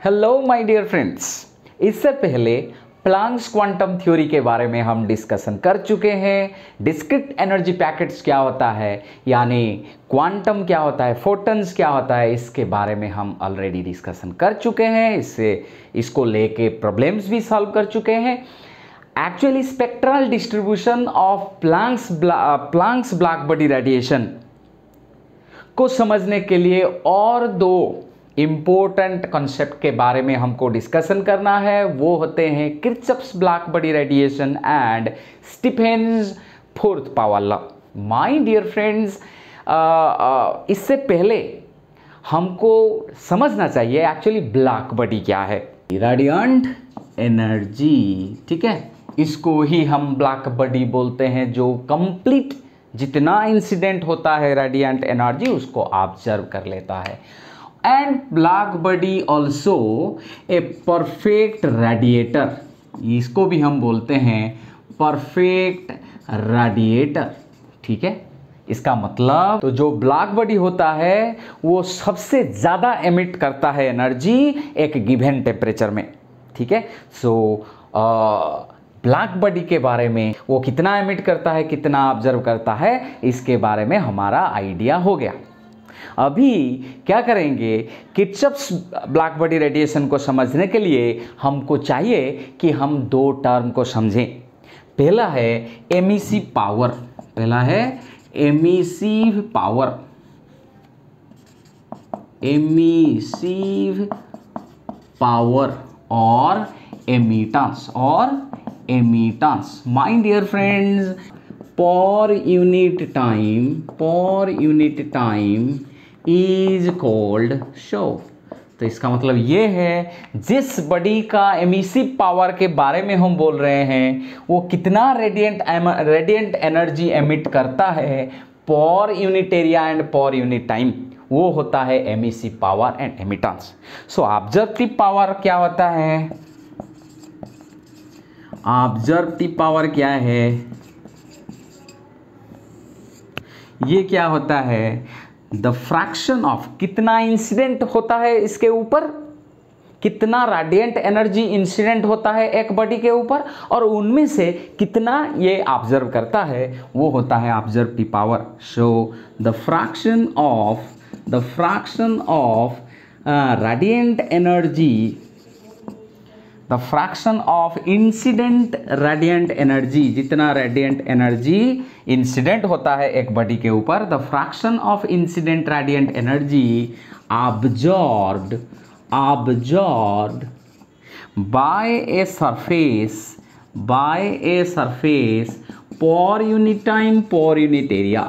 Hello my dear friends, इससे पहले Planck's quantum theory के बारे में हम डिस्कशन कर चुके हैं। डिस्क्रीट एनर्जी पैकेट्स क्या होता है, यानी क्वांटम क्या होता है, फोटॉन्स क्या होता है, इसके बारे में हम ऑलरेडी डिस्कशन कर चुके हैं। इसको लेके प्रॉब्लम्स भी सॉल्व कर चुके हैं। Actually spectral distribution of Planck's black body radiation को समझने के लिए और दो इम्पोर्टेंट कॉन्सेप्ट के बारे में हमको डिस्कशन करना है। वो होते हैं Kirchhoff's black body radiation and Stefan's fourth power law. My dear friends, इससे पहले हमको समझना चाहिए एक्चुअली ब्लैक बॉडी क्या है। रेडिएंट एनर्जी, ठीक है, इसको ही हम ब्लैक बॉडी बोलते हैं, जो कंप्लीट जितना इंसिडेंट होता है रेडिएंट एनर्जी उसको ऑब्जर्व कर लेता है। And black body also a perfect radiator, इसको भी हम बोलते हैं परफेक्ट रेडिएटर, ठीक है। इसका मतलब तो जो ब्लैक बॉडी होता है वो सबसे ज़्यादा एमिट करता है एनर्जी एक गिवन टेम्परेचर में, ठीक है। सो ब्लैक बॉडी के बारे में वो कितना एमिट करता है, कितना ऑब्जर्व करता है, इसके बारे में हमारा आइडिया हो गया। अभी क्या करेंगे, किरचॉफ्स ब्लैक बॉडी रेडिएशन को समझने के लिए हमको चाहिए कि हम दो टर्म को समझें। पहला है एमिसिव पावर, पहला है एमिसिव पावर, एमिसिव पावर और emittance my dear friends, per unit time is called so. तो इसका मतलब ये है, जिस बॉडी का एमिसिव पावर के बारे में हम बोल रहे हैं वो कितना रेडिएंट एनर्जी एमिट करता है per unit area and per unit time, वो होता है emissive power and emittance. So absorptive power क्या होता है, ऑब्जर्वेटिव पावर क्या है, ये क्या होता है, द फ्रैक्शन ऑफ कितना इंसिडेंट होता है इसके ऊपर, कितना रेडिएंट एनर्जी इंसिडेंट होता है एक बॉडी के ऊपर, और उनमें से कितना ये ऑब्जर्व करता है, वो होता है absorptive power. So the fraction of radiant energy, the fraction of incident radiant energy, जितना रेडिएंट एनर्जी इंसिडेंट होता है एक बॉडी के ऊपर, the fraction of incident radiant energy absorbed by a surface per unit time per unit area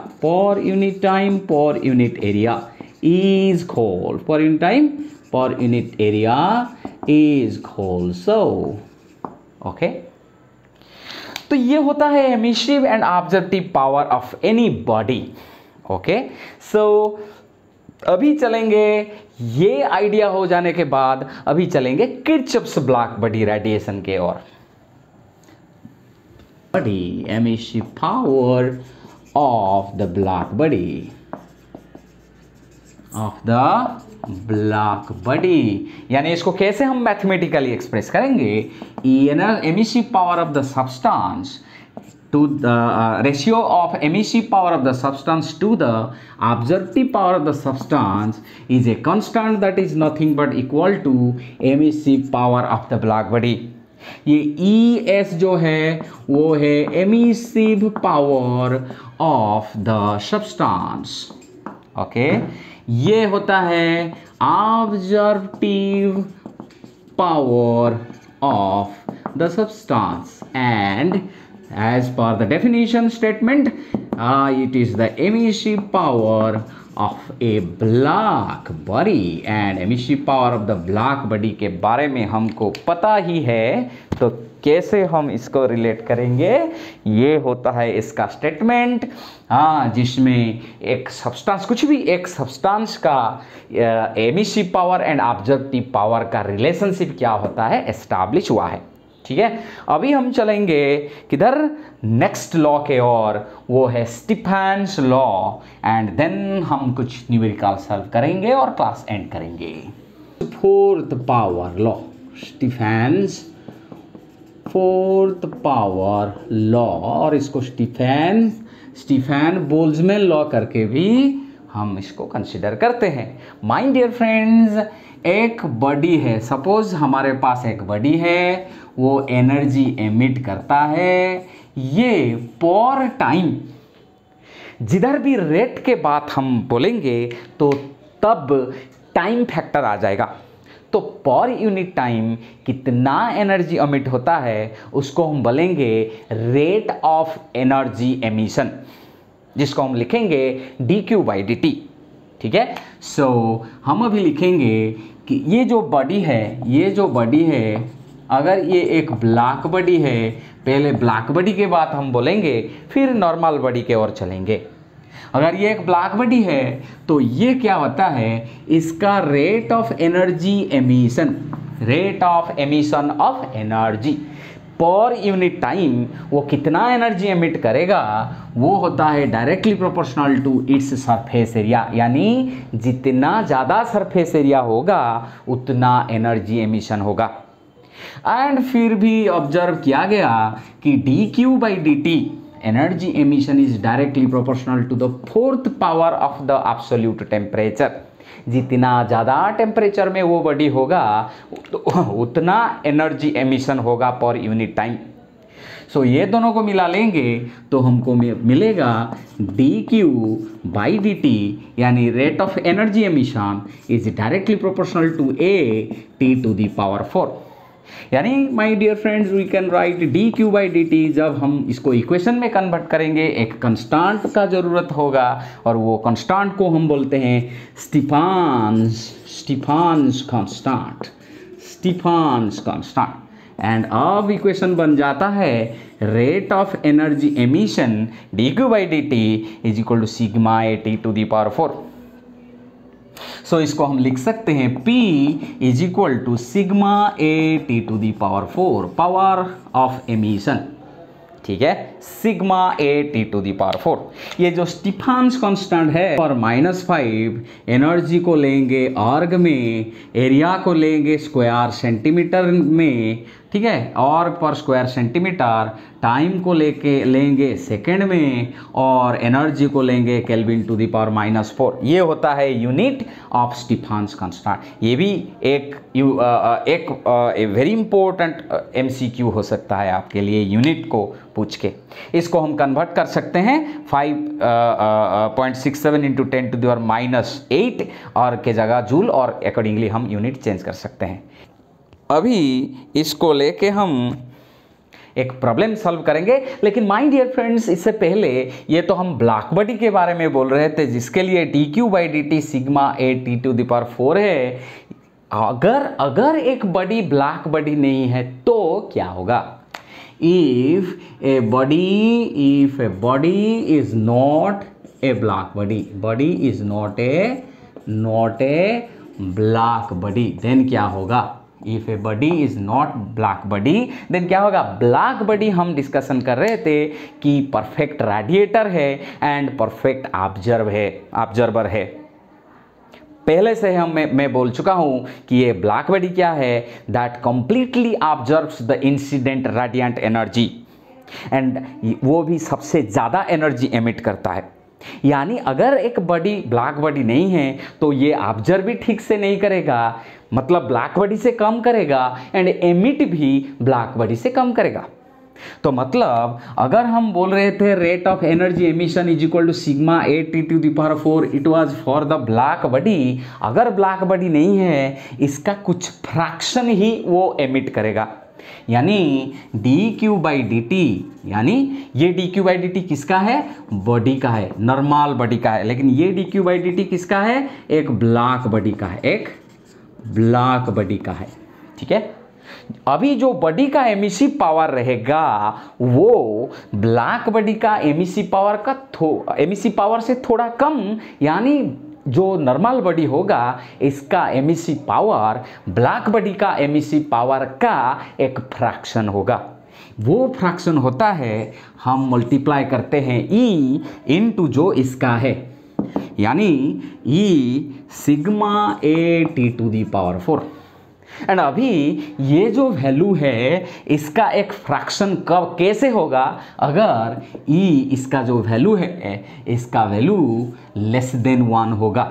is called, per unit time per unit area is called so, okay। तो ये होता है emissive and absorptive power of any body, okay. So अभी चलेंगे, ये idea हो जाने के बाद अभी चलेंगे किरचॉफ्स ब्लैक बॉडी रेडिएशन के ओर। Body emissive power of the black body, यानी इसको कैसे हम मैथमेटिकली एक्सप्रेस करेंगे, emissive power of the substance to the ratio of emissive power of the substance to the absorptive power of the substance is a constant that is nothing but equal to emissive power of the black body. ये ES जो है वो है emissive power of the substance, okay. ये होता है absorptive power of the substance and as per the definition statement it is the emissive power of a black body, and emissive power of the black body के बारे में हमको पता ही है, तो कैसे हम इसको रिलेट करेंगे, ये होता है इसका स्टेटमेंट, जिसमें एक सब्सटेंस, कुछ भी एक सब्सटेंस का emissive power and absorptive power का रिलेशनशिप क्या होता है एस्टैब्लिश हुआ है, ठीक है। अभी हम चलेंगे किधर, नेक्स्ट लॉ के और, वो है स्टीफेन्स लॉ, एंड देन हम कुछ न्यूमेरिकल सॉल्व करेंगे और क्लास एंड करेंगे। Fourth power law, Stefan's fourth power law, और इसको स्टीफेन बोल्ट्जमैन लॉ करके भी हम इसको कंसिडर करते हैं। माय डियर फ्रेंड्स, एक बॉडी है, सपोज हमारे पास एक बॉडी है, वो एनर्जी एमिट करता है, ये पर टाइम, जिधर भी रेट के बात हम बोलेंगे तो तब टाइम फैक्टर आ जाएगा। तो पर यूनिट टाइम कितना एनर्जी एमिट होता है उसको हम बोलेंगे रेट ऑफ एनर्जी एमिशन, जिसको हम लिखेंगे dQ/dt। ठीक है, सो हम अभी लिखेंगे कि ये जो बॉडी है, अगर ये एक ब्लैक बॉडी है, पहले ब्लैक बॉडी के बाद हम बोलेंगे, फिर नॉर्मल बॉडी के ओर चलेंगे। अगर ये एक ब्लैक बॉडी है तो ये क्या होता है, इसका rate of emission of energy per unit time वो कितना एनर्जी एमिट करेगा, वो होता है directly proportional to its surface area, यानी जितना ज़्यादा सरफेस एरिया होगा उतना एनर्जी एमिशन होगा। एंड फिर भी ऑब्जर्व किया गया कि dQ/dt energy emission is directly proportional to the fourth power of the absolute temperature. जितना ज़्यादा टेम्परेचर में वो बॉडी होगा उतना एनर्जी एमिशन होगा पर यूनिट टाइम। सो ये दोनों को मिला लेंगे तो हमको मिलेगा dQ/dt, यानी rate of energy emission is directly proportional to T⁴। यानी my dear friends, we can write dQ/dt। जब हम इसको इक्वेशन में कन्वर्ट करेंगे एक कंस्टेंट का ज़रूरत होगा, और वो कंस्टेंट को हम बोलते हैं स्टीफान्स कांस्टेंट। एंड अब इक्वेशन बन जाता है rate of energy emission dQ/dt is equal to sigma T⁴। So इसको हम लिख सकते हैं P is equal to sigma T⁴, power of emission. ठीक है, सिग्मा T⁴। ये जो स्टीफान्स कांस्टेंट है और -5 एनर्जी को लेंगे आर्ग में, एरिया को लेंगे स्क्वायर सेंटीमीटर में, ठीक है, और पर स्क्वायर सेंटीमीटर, टाइम को लेंगे सेकेंड में, और एनर्जी को लेंगे केल्विन टू द पावर -4। ये होता है यूनिट ऑफ स्टीफान्स कांस्टेंट। ये भी एक वेरी इंपॉर्टेंट MCQ हो सकता है आपके लिए, यूनिट को पूछ के। इसको हम कन्वर्ट कर सकते हैं 5.67 × 10⁻⁸ और के जगह जूल, और अकॉर्डिंगली हम यूनिट चेंज कर सकते हैं। अभी इसको लेके हम एक प्रॉब्लम सॉल्व करेंगे, लेकिन माय डियर फ्रेंड्स, इससे पहले ये तो हम ब्लैक बॉडी के बारे में बोल रहे थे, जिसके लिए dQ/dt सिग्मा T⁴ है। अगर एक बॉडी ब्लैक बॉडी नहीं है तो क्या होगा? If a body is not a black body is not a black body, then क्या होगा? If a body is not black body, then क्या होगा? ब्लैक बॉडी हम डिस्कशन कर रहे थे कि परफेक्ट रेडिएटर है एंड परफेक्ट ऑब्जर्वर है। पहले से मैं बोल चुका हूं कि ये ब्लैक बॉडी क्या है, that completely observes the incident radiant energy, and वो भी सबसे ज़्यादा एनर्जी एमिट करता है। यानी अगर एक बॉडी ब्लैक बॉडी नहीं है तो ये ऑब्जर्व भी ठीक से नहीं करेगा, मतलब ब्लैक बॉडी से कम करेगा, एंड एमिट भी ब्लैक बॉडी से कम करेगा। तो मतलब अगर हम बोल रहे थे rate of energy emission is equal to sigma T⁴, it was for the black body. अगर ब्लैक बॉडी नहीं है, इसका कुछ फ्रैक्शन ही वो एमिट करेगा, यानी dQ/dt, यानी ये dQ/dt किसका है? बॉडी का है, नॉर्मल बॉडी का है, लेकिन ये dQ/dt किसका है? एक ब्लैक बॉडी का है, एक ब्लैक बॉडी का है। ठीक है, अभी जो बॉडी का एमिसिव पावर रहेगा वो ब्लैक बॉडी का एमिसिव पावर से थोड़ा कम, यानी जो नॉर्मल बॉडी होगा इसका एमिसिव पावर ब्लैक बॉडी का एमिसिव पावर का एक फ्रैक्शन होगा। वो फ्रैक्शन होता है, हम मल्टीप्लाई करते हैं E इनटू जो इसका है, यानी E sigma A T to the power 4। And अभी ये जो वैल्यू है इसका एक फ्रैक्शन कब कैसे होगा, अगर ई इसका जो वैल्यू है इसका वैल्यू लेस देन 1 होगा।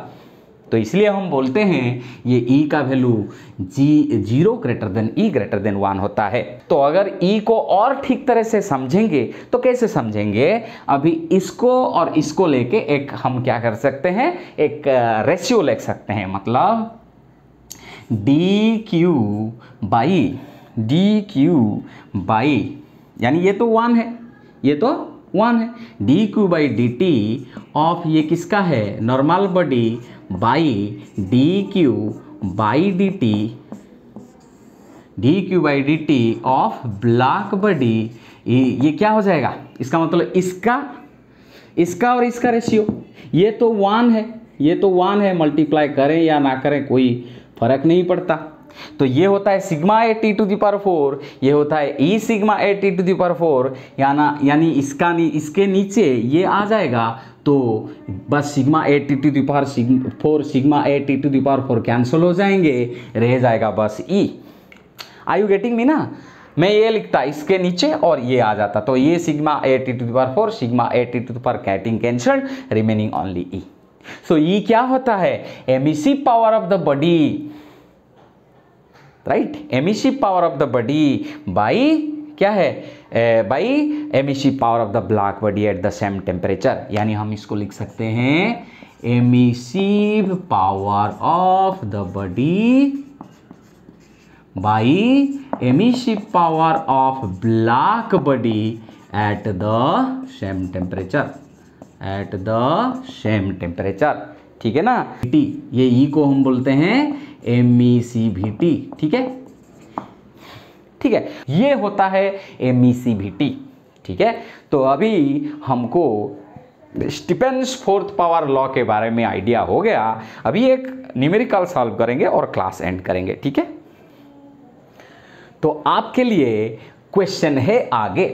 तो इसलिए हम बोलते हैं ये ई का वैल्यू जीरो ग्रेटर देन ई ग्रेटर देन 1 होता है। तो अगर ई को और ठीक तरह से समझेंगे तो कैसे समझेंगे, अभी इसको और इसको लेके एक हम क्या कर सकते हैं, एक रेशियो लिख सकते हैं, मतलब डी क्यू बाई यानी ये तो 1 है, ये तो 1 है, D Q by D T of ये किसका है, normal body, by D Q by D T of black body. ये क्या हो जाएगा, इसका मतलब इसका और इसका रेशियो, ये तो 1 है, ये तो 1 है, मल्टीप्लाई करें या ना करें कोई फर्क नहीं पड़ता। तो ये होता है sigma A T to the power 4, ये होता है E sigma A T to the power 4, यानी इसके नीचे ये आ जाएगा, तो बस sigma A T to the power 4 sigma A T to the power 4 cancel हो जाएंगे, रह जाएगा बस E. Are you getting me ना, मैं ये लिखता इसके नीचे और ये आ जाता, तो ये sigma A T to the power 4 sigma A T to the power getting cancelled, remaining only E. So E क्या होता है, emissive power of the body, right, emissive power of the body by क्या है, by emissive power of the black body at the same temperature. यानी हम इसको लिख सकते हैं emissive power of the body by emissive power of black body at the same temperature, eight the same temperature, ठीक है ना। टी, ये ई को हम बोलते हैं एमिसिविटी, ठीक है, ठीक है, ये होता है एमिसिविटी, ठीक है। तो अभी हमको स्टीफेंस फोर्थ पावर लॉ के बारे में आइडिया हो गया। अभी एक न्यूमेरिकल सॉल्व करेंगे और क्लास एंड करेंगे, ठीक है। तो आपके लिए क्वेश्चन है आगे,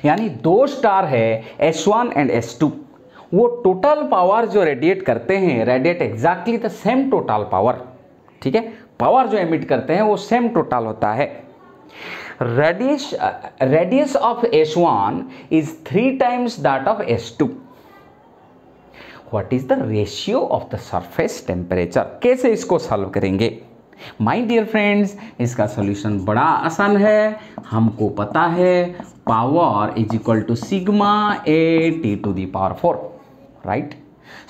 यानी 2 स्टार है S1 एंड S2, वो टोटल पावर जो रेडिएट करते हैं, radiate exactly the same total power, ठीक है, पावर जो एमिट करते हैं वो सेम टोटल होता है। Radius of S1 is 3 times that of S2। What is the ratio of the surface temperature, कैसे इसको सॉल्व करेंगे माय डियर फ्रेंड्स, इसका सॉल्यूशन बड़ा आसान है। हमको पता है power is equal to sigma A T to the power 4, right.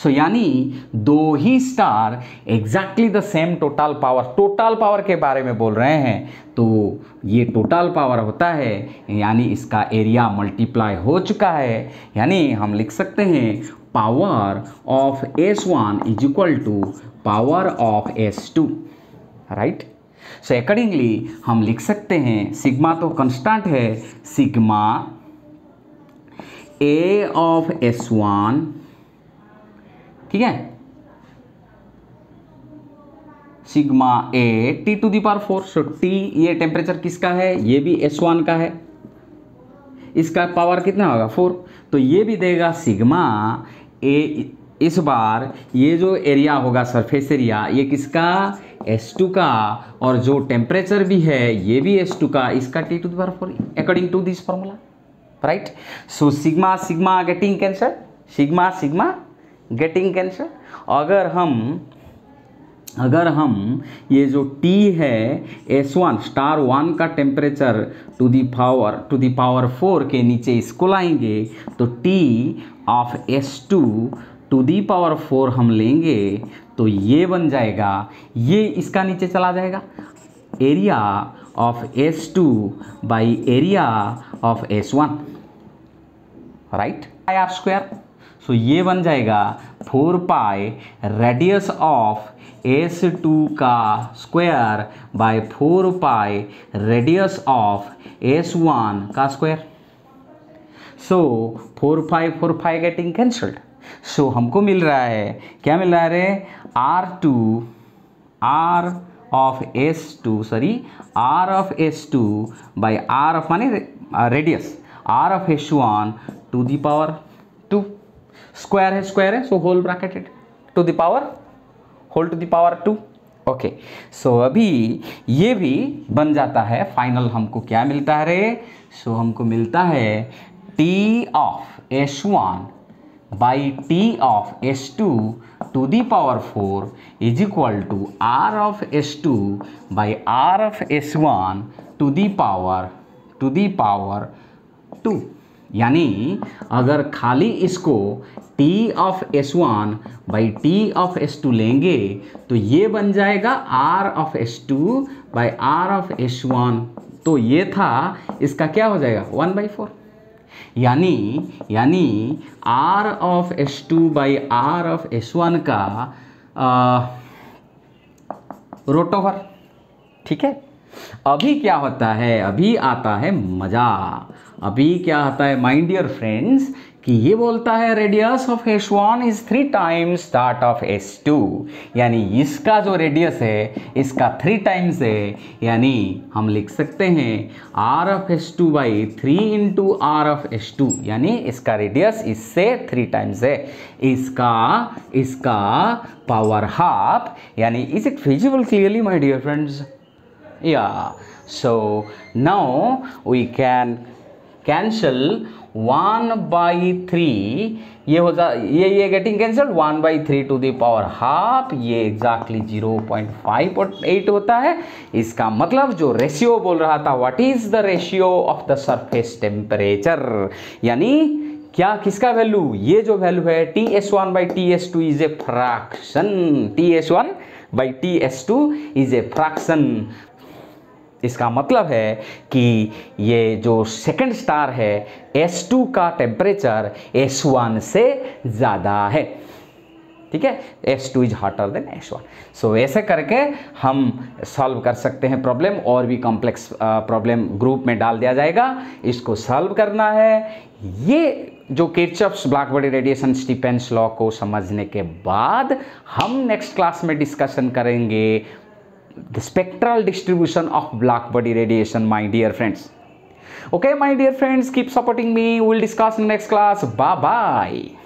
So यानी 2 ही star exactly the same total power के बारे में बोल रहे हैं, तो ये टोटल पावर होता है, यानी इसका एरिया मल्टीप्लाई हो चुका है, यानी हम लिख सकते हैं power of S1 is equal to power of S2, right. So accordingly हम लिख सकते हैं, सिग्मा तो कांस्टेंट है, सिग्मा ए ऑफ S1, ठीक है, sigma A T to the power 4। So T ये टेम्परेचर किसका है, ये भी S1 का है, इसका पावर कितना होगा 4, तो ये भी देगा सिग्मा ए। इस बार ये जो एरिया होगा सरफेस एरिया, ये किसका, S2 का, और जो टेम्परेचर भी है ये भी S2 का, इसका T to the power 4 according to this formula, right. So sigma sigma getting cancel, sigma sigma getting cancel. अगर हम ये जो T है S1 स्टार 1 का टेम्परेचर टू दी पावर 4 के नीचे इसको लाएंगे, तो T of S2 to the power 4 हम लेंगे, तो ये बन जाएगा, ये इसका नीचे चला जाएगा, area of S2 by area of S1, right, R square. So ये बन जाएगा 4 पाई रेडियस ऑफ S2 का square by 4 pi radius of S1 का square. So 4 pi getting cancelled. So हमको मिल रहा है, क्या मिल रहा है रे, R of S2 by R of माने radius, R of S1 to the power 2, square है, so whole bracketed, to the power whole to the power 2। Okay, so अभी ये भी बन जाता है। फाइनल हमको क्या मिलता है रे? सो हमको मिलता है t of s1 by t of s2 to the power 4 is equal to r of s2 by r of s1 to the power 2। यानी अगर खाली इसको t of s1 by t of s2 लेंगे तो ये बन जाएगा r of s2 by r of s1। तो ये था, इसका क्या हो जाएगा 1/4। यानी r of s2 by r of s1 का रूट ओवर। ठीक है, अभी क्या होता है? अभी आता है मजा। अभी क्या आता है माय डियर फ्रेंड्स कि ये बोलता है radius of s1 is 3 times that of s2। यानी इसका जो रेडियस है इसका 3 टाइम्स है। यानी हम लिख सकते हैं r of s2 by 3 into r of s2। यानी इसका रेडियस इससे 3 टाइम्स है। इसका पावर हाफ। यानी is it feasible clearly my dear friends? Yeah, so now we can cancel 1/3। ये हो जा ये getting cancelled 1/3 to the power half. ये एग्जैक्टली 0.58 होता है। इसका मतलब जो रेशियो बोल रहा था, what is the ratio of the surface temperature, यानी क्या किसका वैल्यू? ये जो वैल्यू है TS1 by TS2 is a fraction. TS1 by TS2 is a fraction. इसका मतलब है कि ये जो सेकंड स्टार है S2 का टेम्परेचर S1 से ज़्यादा है। ठीक है, S2 is hotter then S1। सो ऐसे करके हम सॉल्व कर सकते हैं प्रॉब्लम। और भी कॉम्प्लेक्स प्रॉब्लम ग्रुप में डाल दिया जाएगा। इसको सॉल्व करना है। ये जो Kirchhoff's black body radiation Stephen's law को समझने के बाद हम नेक्स्ट क्लास में डिस्कशन करेंगे the spectral distribution of black body radiation, my dear friends. Okay, my dear friends, keep supporting me. We'll discuss in next class. Bye bye.